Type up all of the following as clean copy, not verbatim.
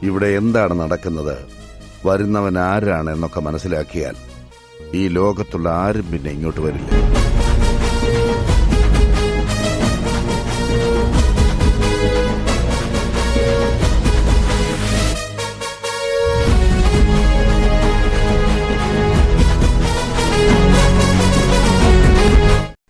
ഇവിടെ എന്താണ് നടക്കുന്നത്, വരുന്നവൻ ആരാണ് എന്നൊക്കെ മനസ്സിലാക്കിയാൽ ഈ ലോകത്തുള്ള ആരും പിന്നെ ഇങ്ങോട്ട് വരില്ല.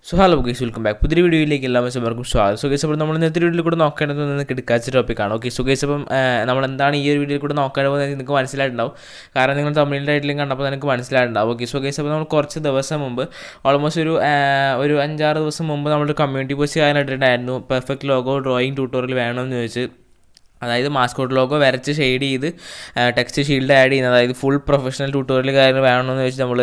So hello guys, welcome back. പുതിയ വീഡിയോയിലേക്ക് എല്ലാവർക്കും സ്വാഗതം. സോ ഗൈസ്, അപ്പോൾ നമ്മൾ ഇന്നത്തെ വീഡിയോയിൽ കൂടെ നോക്കേണ്ടത് നിങ്ങൾക്ക് എടുക്കാച്ച ടോപ്പിക്കാണ്. ഓക്കെ, സോ ഗൈസ്, അപ്പം നമ്മൾ എന്താണ് ഈ ഒരു വീഡിയോയിൽ കൂടെ നോക്കേണ്ടത് പോകുന്നത് നിങ്ങൾക്ക് മനസ്സിലായിട്ടുണ്ടാവും. കാരണം നിങ്ങൾ തമിഴ് ടൈറ്റിലും കണ്ടപ്പോൾ നിങ്ങൾക്ക് മനസ്സിലായിട്ടുണ്ടാവും. ഓക്കെ, സോ ഗൈസ്, അപ്പോൾ നമ്മൾ കുറച്ച് ദിവസം മുമ്പ് ഓൾമോസ്റ്റ് ഒരു 5-6 ദിവസം മുമ്പ് നമ്മുടെ കമ്മ്യൂണിറ്റി പോസ്റ്റ് ചെയ്യാനായിട്ടുണ്ടായിരുന്നു. പെർഫെക്റ്റ് ലോഗോ ഡ്രോയിങ് ട്യൂട്ടോറിയൽ വേണമെന്ന് ചോദിച്ച്, അതായത് മാസ്കോട്ട് ലോഗോ വരച്ച് ഷെയ്ഡ് ചെയ്ത് ടെക്സ്റ്റ് ഷീൽഡ് ആഡ് ചെയ്യുന്നത്, അതായത് ഫുൾ പ്രൊഫഷണൽ ട്യൂട്ടോറിയൽ കാര്യങ്ങൾ വേണമെന്ന് വെച്ച് നമ്മൾ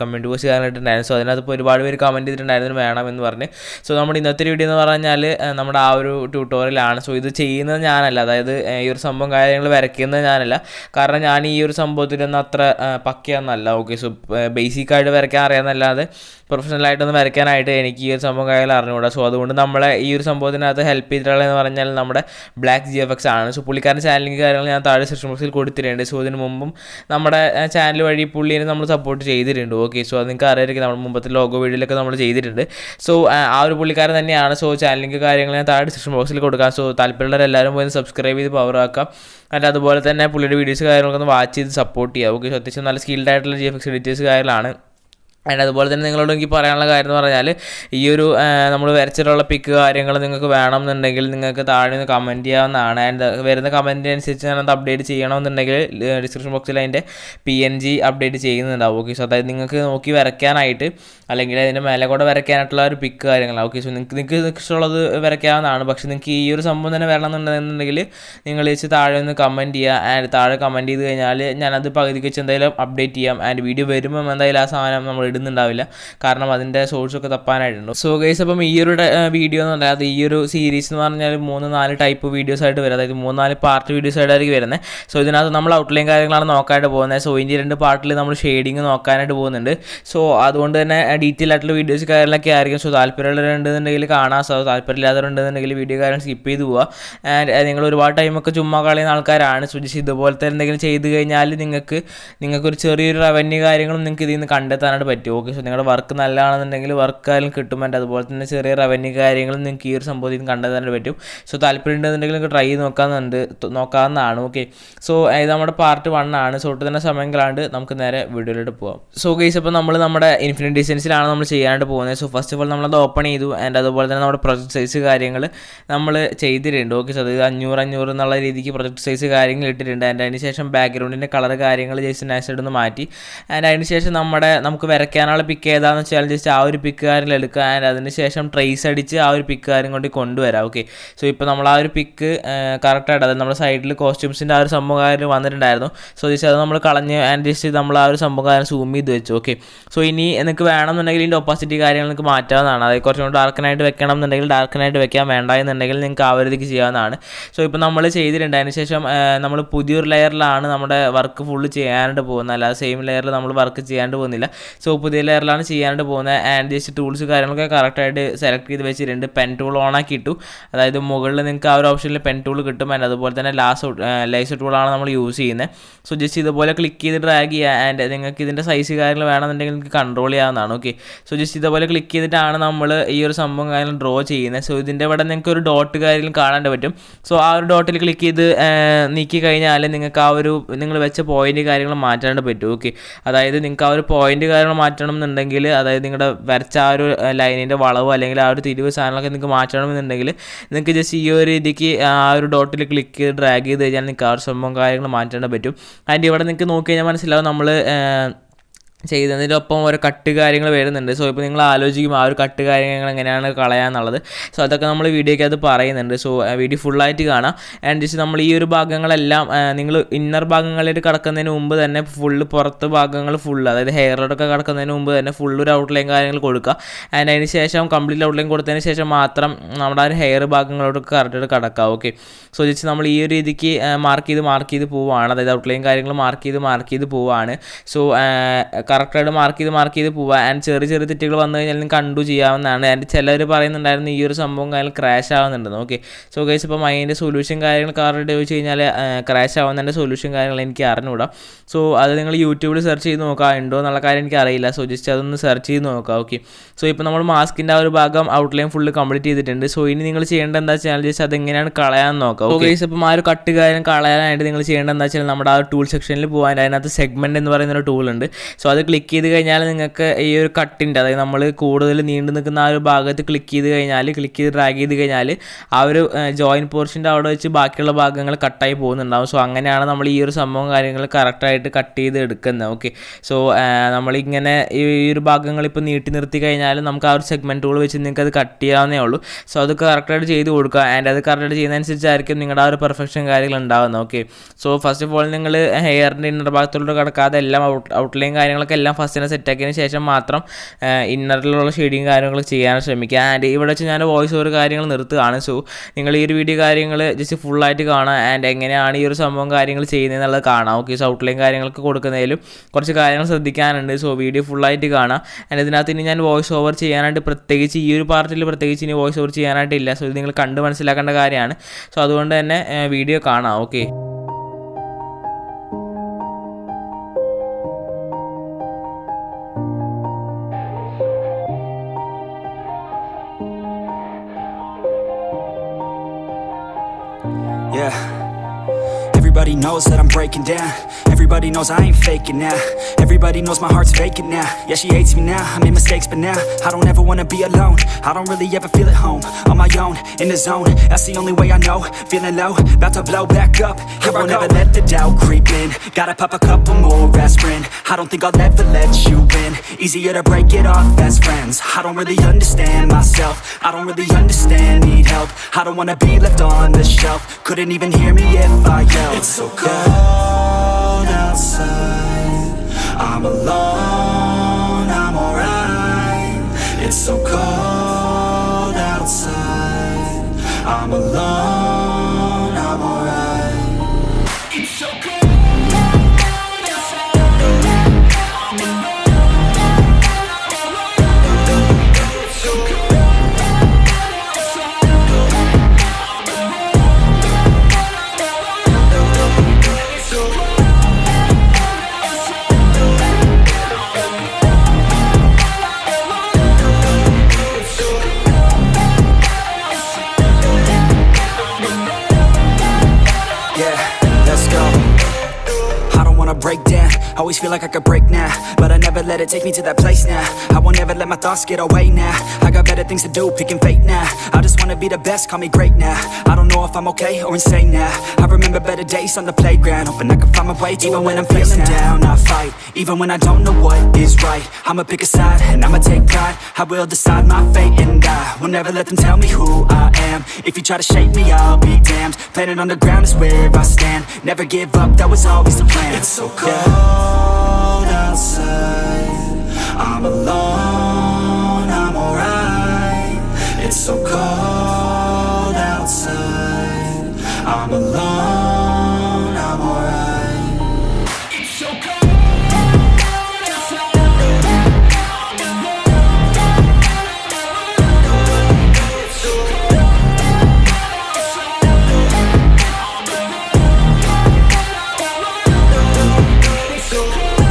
കമൻറ്റ് പോസ്റ്റ് ചെയ്യാനായിട്ടുണ്ടായിരുന്നു. സോ അതിനകത്ത് ഇപ്പോൾ ഒരുപാട് പേര് കമൻറ്റ് ചെയ്തിട്ടുണ്ടായിരുന്നു വേണമെന്ന് പറഞ്ഞ്. സോ നമ്മുടെ ഇന്നത്തെ വീഡിയോ എന്ന് പറഞ്ഞാൽ നമ്മുടെ ആ ഒരു ട്യൂട്ടോറിയലാണ്. സോ ഇത് ചെയ്യുന്നത് ഞാനല്ല, അതായത് ഈ ഒരു സംഭവം കാര്യങ്ങൾ വരയ്ക്കുന്നത് ഞാനല്ല. കാരണം ഞാൻ ഈ ഒരു സംഭവത്തിനൊന്നും അത്ര പക്കയൊന്നല്ല. ഓക്കെ, സോ ബേസിക്കായിട്ട് വരയ്ക്കാൻ അറിയാമെന്നല്ലാതെ പ്രൊഫഷണലായിട്ടൊന്ന് വരയ്ക്കാനായിട്ട് എനിക്ക് ഈ ഒരു സംഭവം കാര്യങ്ങൾ അറിഞ്ഞുകൂടാ. സോ അതുകൊണ്ട് നമ്മളെ ഈ ഒരു സംഭവത്തിനകത്ത് ഹെൽപ്പ് ചെയ്തിട്ടുള്ളതെന്ന് പറഞ്ഞാൽ നമ്മുടെ ബ്ലാക്ക് GFX ആണ്. സോ പുള്ളിക്കാരൻ ചാനലിൻ്റെ കാര്യങ്ങൾ ഞാൻ താഴെ സെക്ഷൻ ബോക്സിൽ കൊടുത്തിട്ടുണ്ട്. സോ ഇതിന് മുമ്പും നമ്മുടെ ചാനൽ വഴി പുള്ളിനെ നമ്മൾ സപ്പോർട്ട് ചെയ്തിട്ടുണ്ട്. ഓക്കെ, സോ അത് നിങ്ങൾക്ക് അറിയായിരിക്കും, നമ്മുടെ മുമ്പത്തെ ലോഗോ വീഡിയോയിലൊക്കെ നമ്മൾ ചെയ്തിട്ടുണ്ട്. സോ ആ ഒരു പുള്ളിക്കാരൻ തന്നെയാണ്. സോ ചാനലിൻ്റെ കാര്യങ്ങൾ ഞാൻ താഴെ സെക്ഷൻ ബോക്സിൽ കൊടുക്കാം. സോ താല്പര്യമുള്ളവരെല്ലാവരും പോയി സബ്സ്ക്രൈബ് ചെയ്ത് പവർ ആക്കാം. അല്ല, അതുപോലെ തന്നെ പുള്ളിയുടെ വീഡിയോസ് കാര്യങ്ങളൊക്കെ ഒന്ന് വാച്ച് ചെയ്ത് സപ്പോർട്ട് ചെയ്യുക. ഓക്കെ, അത്യാവശ്യം നല്ല സ്കിൽഡ് ആയിട്ടുള്ള GFX എഡിറ്റേഴ്സ് കാര്യങ്ങളാണ്. ആൻഡ് അതുപോലെ തന്നെ നിങ്ങളോട് എനിക്ക് പറയാനുള്ള കാര്യം എന്ന് പറഞ്ഞാൽ, ഈ ഒരു നമ്മൾ വരച്ചിട്ടുള്ള പിക്ക് കാര്യങ്ങൾ നിങ്ങൾക്ക് വേണമെന്നുണ്ടെങ്കിൽ നിങ്ങൾക്ക് താഴെ നിന്ന് കമൻറ്റ് ചെയ്യാവുന്നതാണ്. ആൻഡ് വരുന്ന കമൻറ്റ് അനുസരിച്ച് ഞാനത് അപ്ഡേറ്റ് ചെയ്യണമെന്നുണ്ടെങ്കിൽ ഡിസ്ക്രിപ്ഷൻ ബോക്സിൽ അതിൻ്റെ PNG അപ്ഡേറ്റ് ചെയ്യുന്നുണ്ടാവും. ഓക്കെ, സോ അതായത് നിങ്ങൾക്ക് നോക്കി വരയ്ക്കാനായിട്ട് അല്ലെങ്കിൽ അതിൻ്റെ മേലെ കൂടെ വരയ്ക്കാനായിട്ടുള്ള ഒരു പിക്ക് കാര്യങ്ങളാണ്. ഓക്കെ, സോ നിങ്ങൾക്ക് ഇഷ്ടമുള്ളത് വരയ്ക്കാവുന്നതാണ്. പക്ഷേ നിങ്ങൾക്ക് ഈ ഒരു സംഭവം തന്നെ വരണമെന്നുണ്ടെന്നുണ്ടെങ്കിൽ നിങ്ങൾ വെച്ച് താഴെ ഒന്ന് കമൻറ്റ് ചെയ്യുക. ആൻഡ് താഴെ കമൻറ്റ് ചെയ്ത് കഴിഞ്ഞാൽ ഞാനത് പകുതിക്ക് വെച്ച് എന്തായാലും അപ്ഡേറ്റ് ചെയ്യാം. ആൻഡ് വീഡിയോ വരുമ്പോൾ എന്തായാലും ആ സാധനം നമ്മൾ ഇടുന്നുണ്ടാവില്ല, കാരണം അതിൻ്റെ സോഴ്സൊക്കെ തപ്പാനായിട്ടുണ്ട്. സോ ഗൈസ്, അപ്പം ഈ ഒരു വീഡിയോ എന്ന് പറഞ്ഞാൽ, അത് ഈ ഒരു സീരീസ് എന്ന് പറഞ്ഞാൽ 3-4 ടൈപ്പ് വീഡിയോസ് ആയിട്ട് വരും, അതായത് 3-4 പാർട്ട് വീഡിയോസ് ആയിട്ടായിരിക്കും വരുന്നത്. സോ ഇതിനകത്ത് നമ്മൾ ഔട്ട്ലൈൻ കാര്യങ്ങളാണ് നോക്കാനായിട്ട് പോകുന്നത്. സോ ഇതിൻ്റെ 2 പാർട്ടിൽ നമ്മൾ ഷെയ്ഡിങ് നോക്കാനായിട്ട് പോകുന്നുണ്ട്. സോ അതുകൊണ്ട് തന്നെ ഡീറ്റെയിൽ ആയിട്ടുള്ള വീഡിയോസ് കാര്യങ്ങളൊക്കെ ആയിരിക്കും. സോ താല്പര്യമുള്ളവരുണ്ടെന്നുണ്ടെങ്കിൽ കാണാം. സോ താല്പര്യമില്ലാത്തവരുണ്ടെന്നുണ്ടെങ്കിൽ വീഡിയോ കാര്യങ്ങൾ സ്കിപ്പ് ചെയ്ത് പോവുക. ആൻഡ് നിങ്ങൾ ഒരുപാട് ടൈമൊക്കെ ചുമ്മാ കളയുന്ന ആൾക്കാരാണ്. സോ ജസ്റ്റ് ഇതുപോലത്തെ എന്തെങ്കിലും ചെയ്ത് കഴിഞ്ഞാൽ നിങ്ങൾക്കൊരു ചെറിയൊരു റവന്യൂ കാര്യങ്ങളും നിങ്ങൾക്ക് ഇതിൽ നിന്ന് കണ്ടെത്താനായിട്ട് പറ്റും. ഓക്കെ, സോ നിങ്ങളുടെ വർക്ക് നല്ലതാണെന്നുണ്ടെങ്കിൽ വർക്കായാലും കിട്ടും. ആൻഡ് അതുപോലെ തന്നെ ചെറിയ റവന്യൂ കാര്യങ്ങളും നിങ്ങൾക്ക് ഈ ഒരു സംഭവത്തിൽ നിന്ന് കണ്ടെത്താനായിട്ട് പറ്റും. സോ താല്പര്യം ഉണ്ടെന്നുണ്ടെങ്കിൽ നിങ്ങൾക്ക് ട്രൈ ചെയ്ത് നോക്കാവുന്നതാണ്. ഓക്കെ, സോ ഇത് നമ്മുടെ പാർട്ട് 1 ആണ്. സോ ഒട്ട് തന്നെ സമയം കളാണ്ട് നമുക്ക് നേരെ വീഡിയോയിലോട്ട് പോകാം. സോ ഗൈസ്, അപ്പോൾ നമ്മൾ നമ്മുടെ ഇൻഫിനിറ്റ് ഡിസൈൻസിലാണ് നമ്മൾ ചെയ്യാനായിട്ട് പോകുന്നത്. സോ ഫസ്റ്റ് ഓഫ് ഓൾ നമ്മളത് ഓപ്പൺ ചെയ്തു. ആൻഡ് അതുപോലെ തന്നെ നമ്മുടെ പ്രൊജക്ട് സൈസ് കാര്യങ്ങൾ നമ്മൾ ചെയ്തിട്ടുണ്ട്. ഓക്കെ, സോ അത് 500 എന്നുള്ള രീതിക്ക് പ്രൊജക്ട് സൈസ് കാര്യങ്ങൾ ഇട്ടിട്ടുണ്ട്. ആൻഡ് അതിന് ശേഷം ബാക്ക്ഗ്രൗണ്ടിൻ്റെ കളർ കാര്യങ്ങൾ ജസ്റ്റ് നൈസായിട്ട് ഒന്ന് മാറ്റി. ആൻഡ് അതിന് ശേഷം നമുക്ക് വരയ്ക്കാനുള്ള പിക്ക് ഏതാണെന്ന് വെച്ചാൽ ജസ്റ്റ് ആ ഒരു പിക്ക് കാര്യങ്ങൾ എടുക്കുക. ആൻഡ് അതിന് ശേഷം ട്രേസ് അടിച്ച് ആ ഒരു പിക്ക് കാര്യം കൊണ്ട് കൊണ്ടുവരാം. ഓക്കെ, സോ ഇപ്പോൾ നമ്മൾ ആ ഒരു പിക്ക് കറക്റ്റായിട്ട്, അതായത് നമ്മുടെ സൈഡിൽ കോസ്റ്റ്യൂംസിൻ്റെ ആ ഒരു സംഭവം കാര്യം വന്നിട്ടുണ്ടായിരുന്നു. സോ ജസ്റ്റ് അത് നമ്മൾ കളഞ്ഞ് ആൻഡ് ജസ്റ്റ് നമ്മൾ ആ ഒരു സംഭവം കാര്യം സൂം ചെയ്ത് വെച്ചു. ഓക്കെ, സോ ഇനി നിങ്ങൾക്ക് വേണമെന്നുണ്ടെങ്കിൽ ഇതിൻ്റെ ഒപ്പാസിറ്റി കാര്യങ്ങൾ നിങ്ങൾക്ക് മാറ്റാവുന്നതാണ്. അതായത് കുറച്ചും കൂടി ഡാർക്കനായിട്ട് വെക്കണം എന്നുണ്ടെങ്കിൽ ഡാർക്കനായിട്ട് വെക്കാൻ, വേണ്ട എന്നുണ്ടെങ്കിൽ നിങ്ങൾക്ക് ആ ഒരു രീതിക്ക് ചെയ്യാവുന്നതാണ്. സോ ഇപ്പോൾ നമ്മൾ ചെയ്തിട്ടുണ്ട്. അതിന് ശേഷം നമ്മൾ പുതിയൊരു ലെയറിലാണ് നമ്മുടെ വർക്ക് ഫുള്ള് ചെയ്യാനായിട്ട് പോകുന്നത്, അല്ലാതെ സെയിം ലെയറിൽ നമ്മൾ വർക്ക് ചെയ്യാണ്ട് പോകുന്നില്ല. സോ പുതിയ ലെയറിലാണ് ചെയ്യാനായിട്ട് പോകുന്നത്. ആൻഡ് ജസ്റ്റ് ടൂൾസ് കാര്യങ്ങളൊക്കെ കറക്റ്റായിട്ട് സെലക്ട് ചെയ്ത് വെച്ചിട്ടുണ്ട്. പെൻ ടൂൾ ഓണാക്കി ഇട്ടു, അതായത് മുകളിൽ നിങ്ങൾക്ക് ആ ഒരു ഓപ്ഷനിൽ പെൻ ടൂൾ കിട്ടും. ആൻഡ് അതുപോലെ തന്നെ ലേസർ ടൂളാണ് നമ്മൾ യൂസ് ചെയ്യുന്നത്. സോ ജസ്റ്റ് ഇതുപോലെ ക്ലിക്ക് ചെയ്ത് ഡ്രാഗ് ചെയ്യുക. ആൻഡ് നിങ്ങൾക്ക് ഇതിൻ്റെ സൈസ് കാര്യങ്ങൾ വേണമെന്നുണ്ടെങ്കിൽ നിങ്ങൾക്ക് കൺട്രോൾ ചെയ്യാവുന്നതാണ്. ഓക്കെ, സോ ജസ്റ്റ് ഇതുപോലെ ക്ലിക്ക് ചെയ്തിട്ടാണ് നമ്മൾ ഈ ഒരു സംഭവം കാര്യങ്ങൾ ഡ്രോ ചെയ്യുന്നത്. സോ ഇതിൻ്റെ ഇവിടെ നിങ്ങൾക്ക് ഒരു ഡോട്ട് കാര്യങ്ങൾ കാണാൻ പറ്റും. സോ ആ ഒരു ഡോട്ടിൽ ക്ലിക്ക് ചെയ്ത് നീക്കി കഴിഞ്ഞാൽ നിങ്ങൾക്ക് ആ ഒരു നിങ്ങൾ വെച്ച പോയിന്റ് കാര്യങ്ങൾ മാറ്റാനായിട്ട് പറ്റും. ഓക്കെ, അതായത് നിങ്ങൾക്ക് ആ ഒരു പോയിന്റ് കാര്യങ്ങൾ മാറ്റണം എന്നുണ്ടെങ്കിൽ, അതായത് നിങ്ങളുടെ വരച്ച ആ ഒരു ലൈനിൻ്റെ വളവ് അല്ലെങ്കിൽ ആ ഒരു തിരിവ് സാധനങ്ങളൊക്കെ നിങ്ങൾക്ക് മാറ്റണമെന്നുണ്ടെങ്കിൽ നിങ്ങൾക്ക് ജസ്റ്റ് ഈ ഒരു രീതിക്ക് ആ ഒരു ഡോട്ടിൽ ക്ലിക്ക് ചെയ്ത് ഡ്രാഗ് ചെയ്ത് കഴിഞ്ഞാൽ നിങ്ങൾക്ക് ആ ഒരു സംഭവം കാര്യങ്ങൾ മാറ്റാൻ പറ്റും. ആൻഡ് ഇവിടെ നിങ്ങൾക്ക് നോക്കി കഴിഞ്ഞാൽ മനസ്സിലാവും നമ്മൾ ചെയ്തതിനൊപ്പം ഓരോ കട്ട് കാര്യങ്ങൾ വരുന്നുണ്ട്. സോ ഇപ്പോൾ നിങ്ങൾ ആലോചിക്കും ആ ഒരു കട്ട് കാര്യങ്ങൾ എങ്ങനെയാണ് കളയാന്നുള്ളത്. സോ അതൊക്കെ നമ്മൾ വീഡിയോയ്ക്ക് അത് പറയുന്നുണ്ട്. സോ വീഡിയോ ഫുള്ളായിട്ട് കാണാം. ആൻഡ് ജസ്റ്റ് നമ്മൾ ഈ ഒരു ഭാഗങ്ങളെല്ലാം നിങ്ങൾ ഇന്നർ ഭാഗങ്ങളിലേക്ക് കടക്കുന്നതിന് മുമ്പ് തന്നെ ഫുള്ള് പുറത്ത് ഭാഗങ്ങൾ ഫുള്ള്, അതായത് ഹെയറിലൊക്കെ കടക്കുന്നതിന് മുമ്പ് തന്നെ ഫുള്ളൊരു ഔട്ട്ലൈൻ കാര്യങ്ങൾ കൊടുക്കുക. ആൻഡ് അതിന് ശേഷം കംപ്ലീറ്റ് ഔട്ട്ലൈൻ കൊടുത്തതിന് ശേഷം മാത്രം നമ്മുടെ ആ ഒരു ഹെയർ ഭാഗങ്ങളോടൊക്കെ കറക്റ്റായിട്ട് കടക്കുക. ഓക്കെ, സോ ജസ്റ്റ് നമ്മൾ ഈ ഒരു രീതിക്ക് മാർക്ക് ചെയ്ത് പോവുകയാണ്, അതായത് ഔട്ട്ലൈൻ കാര്യങ്ങൾ മാർക്ക് ചെയ്ത് പോവുകയാണ്. സോ കറക്റ്റായിട്ട് മാർക്ക് ചെയ്ത് പോവുക. ആൻഡ് ചെറിയ തെറ്റുകൾ വന്നു കഴിഞ്ഞാൽ നിങ്ങൾക്ക് കണ്ടു ചെയ്യാവുന്നതാണ്. ആൻഡ് ചിലർ പറയുന്നുണ്ടായിരുന്നു ഈ ഒരു സംഭവം കാര്യം ക്രാഷ് ആവുന്നുണ്ടെന്ന്. ഓക്കെ, സോ ഗൈസ് ഇപ്പം അതിൻ്റെ സൊല്യൂഷൻ കാര്യങ്ങൾ ആരുടെ ചോദിച്ചു കഴിഞ്ഞാൽ ക്രാഷ് ആവുന്നതിൻ്റെ സൊല്യൂഷൻ കാര്യങ്ങൾ എനിക്ക് അറിഞ്ഞുകൂടാ. സോ അത് നിങ്ങൾ യൂട്യൂബിൽ സെർച്ച് ചെയ്ത് നോക്കുക, ഉണ്ടോ എന്നുള്ള കാര്യം എനിക്ക് അറിയില്ല. സോ ജസ്റ്റ് അതൊന്ന് സെർച്ച് ചെയ്ത് നോക്കുക. ഓക്കെ, സോ ഇപ്പോൾ നമ്മൾ മാസ്കിൻ്റെ ആ ഒരു ഭാഗം ഔട്ട്ലൈൻ ഫുള്ള് കംപ്ലീറ്റ് ചെയ്തിട്ടുണ്ട്. സോ ഇനി നിങ്ങൾ ചെയ്യേണ്ടത് എന്താ വെച്ചാൽ ജസ്റ്റ് അതെങ്ങനെയാണ് കളയാൻ നോക്കുക. ഓക്കെ ഗൈസ്, ഇപ്പം ആ ഒരു കട്ട് കാര്യം കളയാനായിട്ട് നിങ്ങൾ ചെയ്യേണ്ടത് എന്താ വെച്ചാൽ നമ്മുടെ ആ ടൂൾ സെക്ഷനിൽ പോകാൻ അതിനകത്ത് സെഗ്മെൻറ്റ് എന്ന് പറയുന്ന ഒരു ടൂൾ ഉണ്ട്. സോ അത് ക്ലിക്ക് ചെയ്ത് കഴിഞ്ഞാൽ നിങ്ങൾക്ക് ഈ ഒരു കട്ടിൻ്റെ, അതായത് നമ്മൾ കൂടുതൽ നീണ്ടു നിൽക്കുന്ന ആ ഒരു ഭാഗത്ത് ക്ലിക്ക് ചെയ്ത് ഡ്രാഗ് ചെയ്ത് കഴിഞ്ഞാൽ ആ ഒരു ജോയിൻ പോർഷൻ്റെ അവിടെ വെച്ച് ബാക്കിയുള്ള ഭാഗങ്ങൾ കട്ടായി പോകുന്നുണ്ടാവും. സോ അങ്ങനെയാണ് നമ്മൾ ഈ ഒരു സംഭവം കാര്യങ്ങൾ കറക്റ്റായിട്ട് കട്ട് ചെയ്ത് എടുക്കുന്നത്. ഓക്കെ, സോ നമ്മളിങ്ങനെ ഈ ഒരു ഭാഗങ്ങൾ ഇപ്പോൾ നീട്ടി നിർത്തി കഴിഞ്ഞാൽ നമുക്ക് ആ ഒരു സെഗ്മെൻറ്റ് ടൂൾ വെച്ച് നിങ്ങൾക്ക് അത് കട്ട് ചെയ്യാവുന്നേ ഉള്ളൂ. സോ അത് കറക്റ്റായിട്ട് ചെയ്ത് കൊടുക്കുക. ആൻഡ് അത് കറക്റ്റായിട്ട് ചെയ്യുന്നതനുസരിച്ചായിരിക്കും നിങ്ങളുടെ ആ ഒരു പെർഫെക്ഷൻ കാര്യങ്ങൾ ഉണ്ടാകുന്നത്. Okay, so first of all നിങ്ങൾ ഹെയറിൻ്റെ ഇന്നർ ഭാഗത്തോട്ട് കിടക്കാതെ എല്ലാം ഔട്ട്ലൈൻ കാര്യങ്ങളൊക്കെ എല്ലാം ഫസ്റ്റ് തന്നെ സെറ്റാക്കിയതിന് ശേഷം മാത്രം ഇന്നറിലുള്ള ഷെയ്ഡിങ് കാര്യങ്ങൾ ചെയ്യാൻ ശ്രമിക്കുക. ആൻഡ് ഇവിടെ വെച്ച് ഞാൻ വോയിസ് ഓവർ കാര്യങ്ങൾ നിർത്തുകയാണ്. സോ നിങ്ങൾ ഈ ഒരു വീഡിയോ കാര്യങ്ങൾ ജസ്റ്റ് ഫുള്ളായിട്ട് കാണാം. ആൻഡ് എങ്ങനെയാണ് ഈ ഒരു സംഭവം കാര്യങ്ങൾ ചെയ്യുന്നതെന്നുള്ളത് കാണാം. ഓക്കെ, സോ ഔട്ട്ലൈൻ കാര്യങ്ങൾക്ക് കൊടുക്കുന്നതിലും കുറച്ച് കാര്യങ്ങൾ ശ്രദ്ധിക്കാനുണ്ട്. സോ വീഡിയോ ഫുള്ളായിട്ട് കാണാം. ആൻഡ് ഇതിനകത്ത് ഇനി ഞാൻ വോയിസ് ഓവർ ചെയ്യാനായിട്ട് പ്രത്യേകിച്ച് ഈ ഒരു പാർട്ടിൽ പ്രത്യേകിച്ച് ഇനി വോയിസ് ഓവർ ചെയ്യാനായിട്ടില്ല. സോ ഇത് നിങ്ങൾ കണ്ട് മനസ്സിലാക്കേണ്ട കാര്യമാണ്. സോ അതുകൊണ്ട് തന്നെ വീഡിയോ കാണാം. Okay, yeah. Everybody knows that I'm breaking down. Everybody knows I ain't faking now. Everybody knows my heart's vacant now. Yeah, she hates me now, I made mistakes but now I don't ever wanna be alone. I don't really ever feel at home. On my own, in the zone, that's the only way I know. Feeling low, about to blow back up. Here I never let the doubt creep in. Gotta pop a couple more aspirin. I don't think I'll ever let you in. Easier to break it off best friends. I don't really understand myself. I don't really understand, need help. I don't wanna be left on the shelf. Couldn't even hear me if I yelled. It's so cold outside, I'm alone, I'm alright. It's so cold outside, I'm alone, I'm alright. It's so cold outside, I'm alone, it's so cold outside, break down, always feel like I could break now, but I never let it take me to that place now. I won't ever let my thoughts get away now. I got better things to do, picking fate now. I just wanna be the best, call me great now. I don't know if I'm okay or insane now. I remember better days on the playground, hoping I can find my way to even when I'm feeling down. I fight, even when I don't know what is right. I'ma pick a side, and I'ma take pride. I will decide my fate, and I will never let them tell me who I am. If you try to shake me, I'll be damned. Planet on the ground is where I stand. Never give up, that was always the plan. It's so cold outside, I'm alone, I'm alright. It's so cold outside, I'm alone, I'm alright. It's so cold outside, I'm alone, it's so cold outside, it's so cold.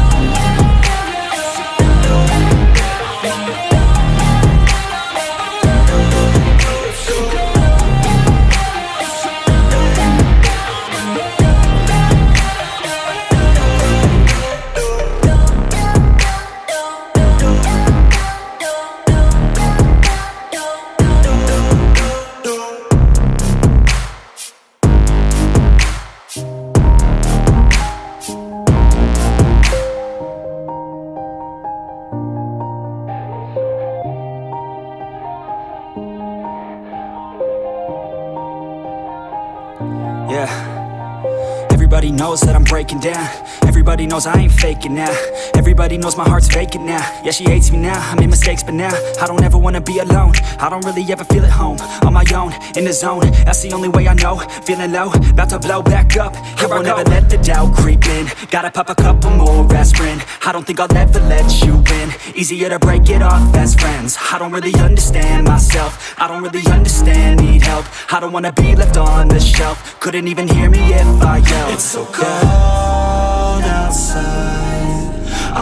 Everybody knows that I'm breaking down. Everybody knows I ain't faking now. Everybody knows my heart's vacant now. Yeah, she hates me now, I made mistakes but now I don't ever wanna be alone. I don't really ever feel at home. On my own, in the zone, that's the only way I know. Feeling low, about to blow back up. I won't ever let the doubt creep in. Gotta pop a couple more aspirin. I don't think I'll ever let you in. Easier to break it off best friends. I don't really understand myself. I don't really understand, need help. I don't wanna be left on the shelf. Couldn't even hear me if I yelled. It's so cold outside.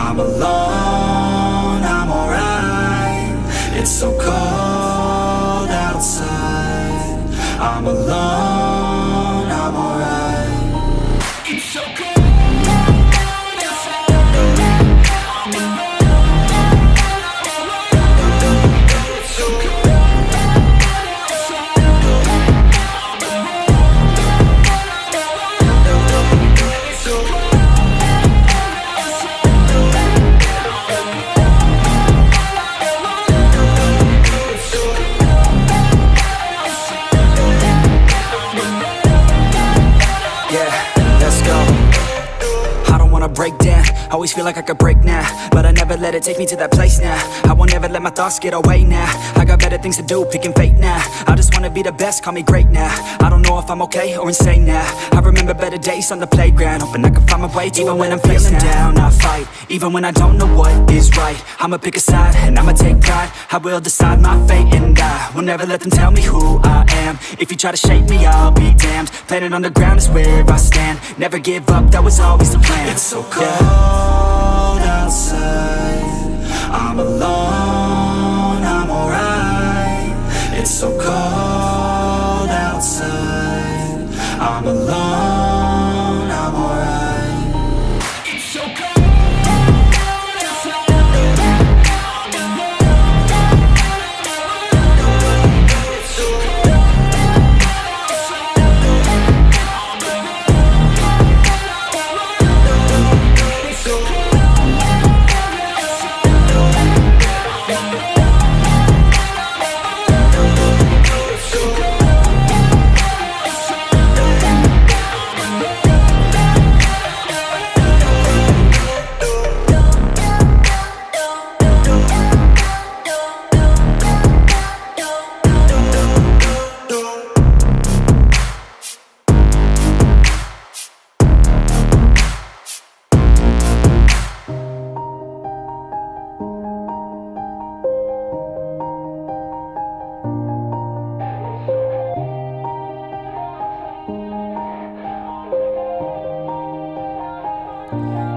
I'm alone, I'm alright. It's so cold outside. I'm alone, I'm alright. It's so cold. Break down, always feel like I could break now, but I never let it take me to that place now. I won't ever let my thoughts get away now. I got better things to do, picking fate now. I just wanna be the best, call me great now. I don't know if I'm okay or insane now. I remember better days on the playground, hoping I can find my way to even when I'm feeling down. I fight, even when I don't know what is right. I'ma pick a side, and I'ma take pride. I will decide my fate, and I will never let them tell me who I am. If you try to shape me, I'll be damned. Planet on the ground is where I stand. Never give up, that was always the plan. It's so cold outside. I'm alone, I'm alright. It's so cold outside. I'm alone, I'm alright. It's so cold outside.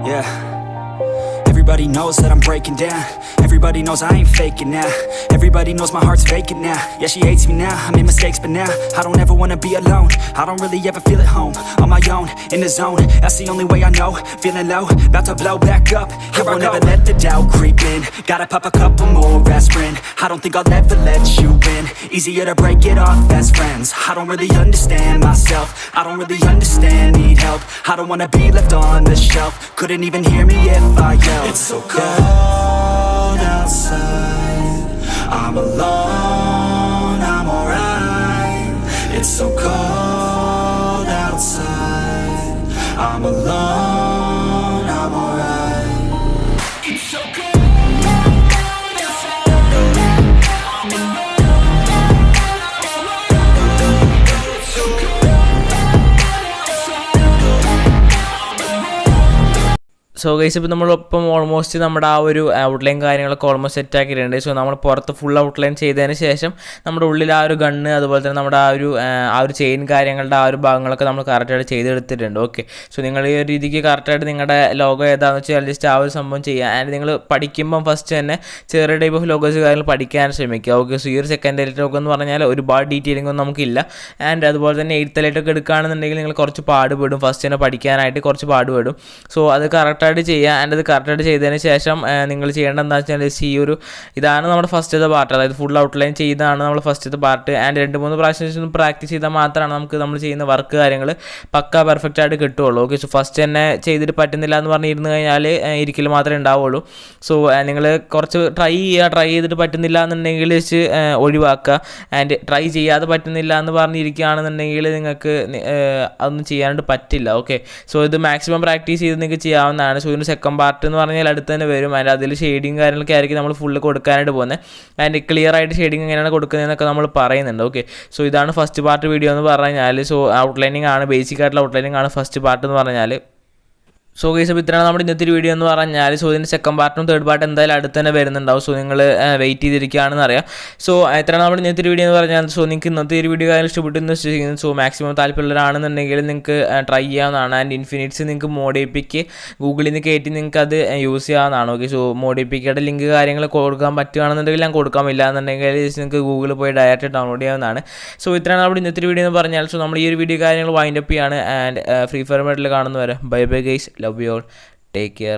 Yeah. Everybody knows that I'm breaking down. Everybody knows I ain't faking now. Everybody knows my heart's vacant now. Yeah, she hates me now, I made mistakes but now I don't ever wanna be alone. I don't really ever feel at home. On my own, in the zone, that's the only way I know. Feeling low, about to blow back up. I won't ever let the doubt creep in. Gotta pop a couple more aspirin. I don't think I'll ever let you in. Easier to break it off best friends. I don't really understand myself. I don't really understand, need help. I don't wanna be left on the shelf. Couldn't even hear me if I yelled. It's so cold outside. I'm alone, I'm alright. It's so cold outside. I'm alone, I'm alright. It's so cold. So guys ഇപ്പോൾ നമ്മളിപ്പം almost നമ്മുടെ ആ ഒരു outline കാര്യങ്ങളൊക്കെ almost set ആക്കിയിട്ടുണ്ട്. So നമ്മൾ പുറത്ത് full outline ചെയ്തതിന് ശേഷം നമ്മുടെ ഉള്ളിൽ ആ ഒരു ഗണ്ണ് അതുപോലെ തന്നെ നമ്മുടെ ആ ഒരു ചെയിൻ കാര്യങ്ങളുടെ ആ ഒരു ഭാഗങ്ങളൊക്കെ നമ്മൾ കറക്റ്റായിട്ട് ചെയ്തെടുത്തിട്ടുണ്ട്. ഓക്കെ, സോ നിങ്ങൾ ഈ ഒരു രീതിക്ക് കറക്റ്റായിട്ട് നിങ്ങളുടെ ലോഗോ ഏതാണെന്ന് വെച്ചാൽ ജസ്റ്റ് ആ ഒരു സംഭവം ചെയ്യുക. ആൻഡ് നിങ്ങൾ പഠിക്കുമ്പം ഫസ്റ്റ് തന്നെ ചെറിയ ടൈപ്പ് ഓഫ് ലോഗോസ് കാര്യങ്ങൾ പഠിക്കാൻ ശ്രമിക്കുക. ഓക്കെ, സോ ഈ ഒരു സെക്കൻഡ് ലോഗോ എന്ന് പറഞ്ഞാൽ ഒരുപാട് ഡീറ്റെയിലിംഗ് ഒന്നും നമുക്കില്ല. ആൻഡ് അതുപോലെ തന്നെ എയ്ത്ത് ലൈറ്റൊക്കെ എടുക്കുകയാണെന്നുണ്ടെങ്കിൽ നിങ്ങൾ കുറച്ച് പാടുപെടും, ഫസ്റ്റ് തന്നെ പഠിക്കാനായിട്ട് കുറച്ച് പാടുപെടും. സോ അത് കറക്റ്റായിട്ട് കറക്റ്റായിട്ട് ചെയ്യുക. ആൻഡ് അത് കറക്റ്റായിട്ട് ചെയ്തതിന് ശേഷം നിങ്ങൾ ചെയ്യേണ്ടത് എന്താണെന്ന് വെച്ചാൽ ഈ ഒരു ഇതാണ് നമ്മുടെ ഫസ്റ്റത്തെ പാർട്ട്, അതായത് ഫുൾ ഔട്ട്ലൈൻ ചെയ്താണ് നമ്മൾ ഫസ്റ്റത്തെ പാർട്ട്. ആൻഡ് 2-3 പ്രാവശ്യം പ്രാക്ടീസ് ചെയ്താൽ മാത്രമാണ് നമുക്ക് നമ്മൾ ചെയ്യുന്ന വർക്ക് കാര്യങ്ങൾ പക്ക പെർഫെക്റ്റ് ആയിട്ട് കിട്ടുള്ളൂ. ഓക്കെ, സോ ഫസ്റ്റ് തന്നെ ചെയ്തിട്ട് പറ്റുന്നില്ല എന്ന് പറഞ്ഞിരുന്നു കഴിഞ്ഞാൽ ഇരിക്കൽ മാത്രമേ ഉണ്ടാവുള്ളൂ. സോ നിങ്ങൾ കുറച്ച് ട്രൈ ചെയ്തിട്ട് പറ്റുന്നില്ല എന്നുണ്ടെങ്കിൽ വെച്ച് ഒഴിവാക്കുക. ആൻഡ് ട്രൈ ചെയ്യാതെ പറ്റുന്നില്ല എന്ന് പറഞ്ഞിരിക്കുകയാണെന്നുണ്ടെങ്കിൽ നിങ്ങൾക്ക് അതൊന്നും ചെയ്യാനായിട്ട് പറ്റില്ല. ഓക്കെ, സോ ഇത് മാക്സിമം പ്രാക്ടീസ് ചെയ്ത് നിങ്ങൾക്ക് ചെയ്യാവുന്നതാണ്. സോ ഇതിന് സെക്കൻഡ് പാർട്ട് എന്ന് പറഞ്ഞാൽ അടുത്ത് തന്നെ വരും. ആൻഡ് അതിൽ ഷെയ്ഡിങ് കാര്യങ്ങളൊക്കെ ആയിരിക്കും നമ്മൾ ഫുള്ള് കൊടുക്കാനായിട്ട് പോകുന്നത്. ആൻഡ് ക്ലിയർ ആയിട്ട് ഷെയ്ഡിങ് എങ്ങനെയാണ് കൊടുക്കുന്നതെന്നൊക്കെ നമ്മൾ പറയുന്നുണ്ട്. ഓക്കെ, സോ ഇതാണ് ഫസ്റ്റ് പാർട്ട് വീഡിയോ എന്ന് പറഞ്ഞാൽ. സോ ഔട്ട്ലൈനിങ് ആണ്, ബേസിക് ആയിട്ടുള്ള ഔട്ട്ലൈനിങ് ആണ് ഫസ്റ്റ് പാർട്ട് എന്ന് പറഞ്ഞാൽ. സോ ഗൈസ്, അപ്പോൾ ഇത്രയാണ് നമ്മുടെ ഇന്നത്തെ വീഡിയോ എന്ന് പറഞ്ഞാൽ. സോ ഇതിൻ്റെ സെക്കൻഡ് പാർട്ടും തേർഡ് പാർട്ട് എന്തായാലും അടുത്ത് തന്നെ വരുന്നുണ്ടാവും. സോ നിങ്ങൾ വെയിറ്റ് ചെയ്തിരിക്കുകയാണെന്ന് അറിയാം. സോ ഇത്രയാണ് നമ്മുടെ ഇന്നത്തെ വീഡിയോ എന്ന് പറഞ്ഞാൽ. സോ നിങ്ങൾക്ക് ഇന്നത്തെ ഒരു വീഡിയോ കാര്യം ഇഷ്ടപ്പെട്ടെന്ന് വിശ്വസിക്കുന്നു. സോ മാക്സിമം താല്പര്യമുള്ളവരാണെന്നുണ്ടെങ്കിൽ നിങ്ങൾക്ക് ട്രൈ ചെയ്യാവുന്നതാണ്. ആൻഡ് ഇൻഫിനിറ്റ്സ് നിങ്ങൾക്ക് മോഡിഫിക്ക് ഗൂഗിളിൽ നിന്ന് കയറ്റി നിങ്ങൾക്ക് അത് യൂസ് ചെയ്യാവുന്നതാണ്. ഓക്കെ, സോ മോഡിഫിക്കയുടെ ലിങ്ക് കാര്യങ്ങൾ കൊടുക്കാൻ പറ്റുകയാണെന്നുണ്ടെങ്കിൽ ഞാൻ കൊടുക്കാമില്ല എന്നുണ്ടെങ്കിൽ നിങ്ങൾക്ക് ഗൂഗിളിൽ പോയി ഡയറക്റ്റ് ഡൗൺലോഡ് ചെയ്യാവുന്നതാണ്. സോ ഇത്രയാണ് നമ്മുടെ ഇന്നത്തെ വീഡിയോ എന്ന് പറഞ്ഞാൽ. സോ നമ്മൾ ഈ ഒരു വീഡിയോ കാര്യങ്ങൾ വൈൻഡ് അപ്പ് ചെയ്യാണ്. ആൻഡ് ഫ്രീ ഫയർ മെഡൽ കാണുന്നവരെ bye bye guys. Love you all. Take care.